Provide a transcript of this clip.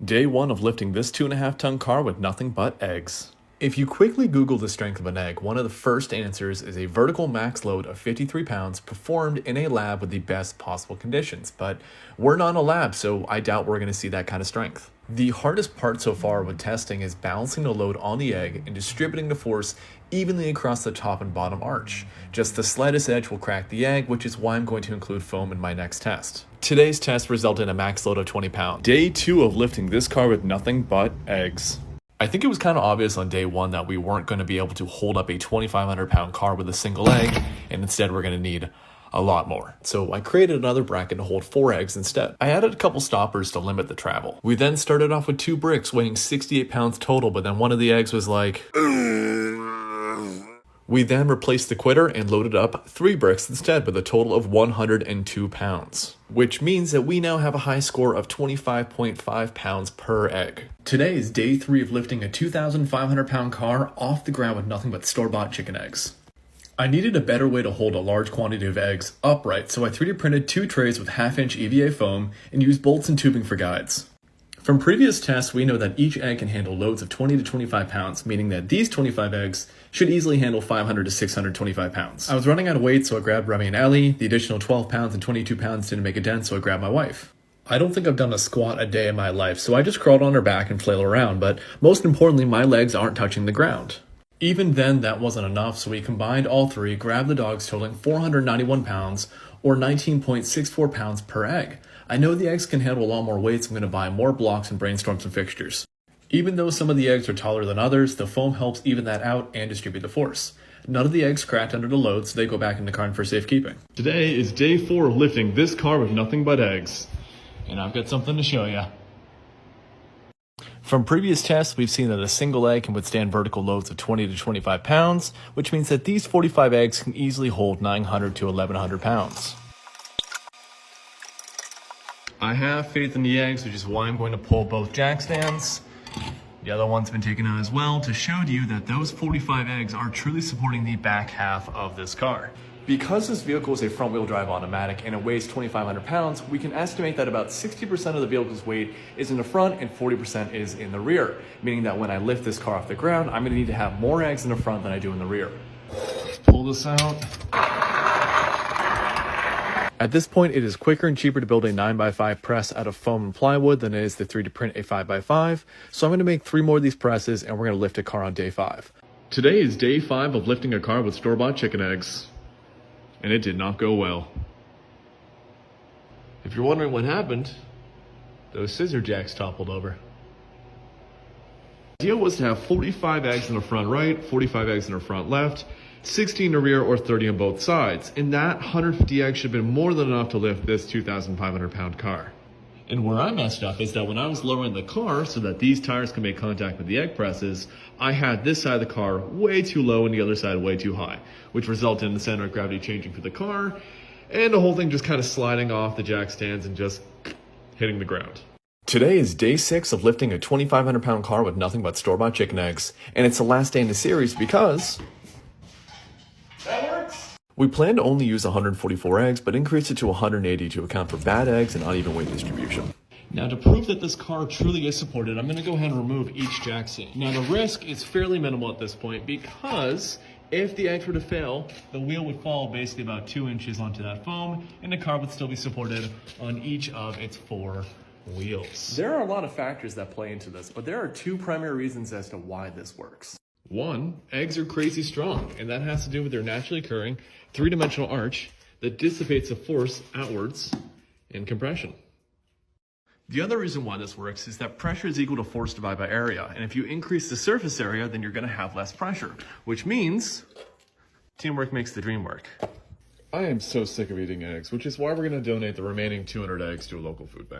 Day 1 of lifting this 2.5-ton car with nothing but eggs. If you quickly Google the strength of an egg, one of the first answers is a vertical max load of 53 pounds performed in a lab with the best possible conditions. But we're not a lab, so I doubt we're going to see that kind of strength. The hardest part so far with testing is balancing the load on the egg and distributing the force evenly across the top and bottom arch. Just the slightest edge will crack the egg, which is why I'm going to include foam in my next test. Today's test resulted in a max load of 20 pounds. Day 2 of lifting this car with nothing but eggs. I think it was kind of obvious on day 1 that we weren't going to be able to hold up a 2,500 pound car with a single egg, and instead we're going to need a lot more. So I created another bracket to hold 4 eggs instead. I added a couple stoppers to limit the travel. We then started off with 2 bricks weighing 68 pounds total, but then one of the eggs was like... We then replaced the quitter and loaded up 3 bricks instead with a total of 102 pounds, which means that we now have a high score of 25.5 pounds per egg. Today is day 3 of lifting a 2,500 pound car off the ground with nothing but store-bought chicken eggs. I needed a better way to hold a large quantity of eggs upright, so I 3D printed 2 trays with 1/2-inch EVA foam and used bolts and tubing for guides. From previous tests, we know that each egg can handle loads of 20 to 25 pounds, meaning that these 25 eggs should easily handle 500 to 625 pounds. I was running out of weight, so I grabbed Remy and Ellie. The additional 12 pounds and 22 pounds didn't make a dent, so I grabbed my wife. I don't think I've done a squat a day in my life, so I just crawled on her back and flailed around, but most importantly, my legs aren't touching the ground. Even then, that wasn't enough, so we combined all 3, grabbed the dogs totaling 491 pounds, or 19.64 pounds per egg. I know the eggs can handle a lot more weight, so I'm going to buy more blocks and brainstorm some fixtures. Even though some of the eggs are taller than others, the foam helps even that out and distribute the force. None of the eggs cracked under the load, so they go back in the car for safekeeping. Today is day 4 of lifting this car with nothing but eggs. And I've got something to show you. From previous tests, we've seen that a single egg can withstand vertical loads of 20 to 25 pounds, which means that these 45 eggs can easily hold 900 to 1,100 pounds. I have faith in the eggs, which is why I'm going to pull both jack stands. The other one's been taken out as well to show you that those 45 eggs are truly supporting the back half of this car. Because this vehicle is a front-wheel drive automatic and it weighs 2,500 pounds, we can estimate that about 60% of the vehicle's weight is in the front and 40% is in the rear, meaning that when I lift this car off the ground, I'm going to need to have more eggs in the front than I do in the rear. Let's pull this out. At this point, it is quicker and cheaper to build a 9x5 press out of foam and plywood than it is to 3D print a 5x5, so I'm going to make 3 more of these presses and we're going to lift a car on day 5. Today is day 5 of lifting a car with store-bought chicken eggs. And it did not go well. If you're wondering what happened, those scissor jacks toppled over. The idea was to have 45 eggs in the front right, 45 eggs in the front left, 60 in the rear, or 30 on both sides. And that 150 eggs should have been more than enough to lift this 2,500 pound car. And where I messed up is that when I was lowering the car so that these tires can make contact with the egg presses, I had this side of the car way too low and the other side way too high, which resulted in the center of gravity changing for the car and the whole thing just kind of sliding off the jack stands and just hitting the ground. Today is day 6 of lifting a 2,500 pound car with nothing but store-bought chicken eggs, and it's the last day in the series because... that works! We plan to only use 144 eggs, but increase it to 180 to account for bad eggs and uneven weight distribution. Now, to prove that this car truly is supported, I'm going to go ahead and remove each jack stand. Now, the risk is fairly minimal at this point because if the eggs were to fail, the wheel would fall basically about 2 inches onto that foam, and the car would still be supported on each of its 4 wheels. There are a lot of factors that play into this, but there are 2 primary reasons as to why this works. 1, eggs are crazy strong, and that has to do with their naturally occurring 3-dimensional arch that dissipates the force outwards in compression. The other reason why this works is that pressure is equal to force divided by area, and if you increase the surface area, then you're going to have less pressure, which means teamwork makes the dream work. I am so sick of eating eggs, which is why we're going to donate the remaining 200 eggs to a local food bank.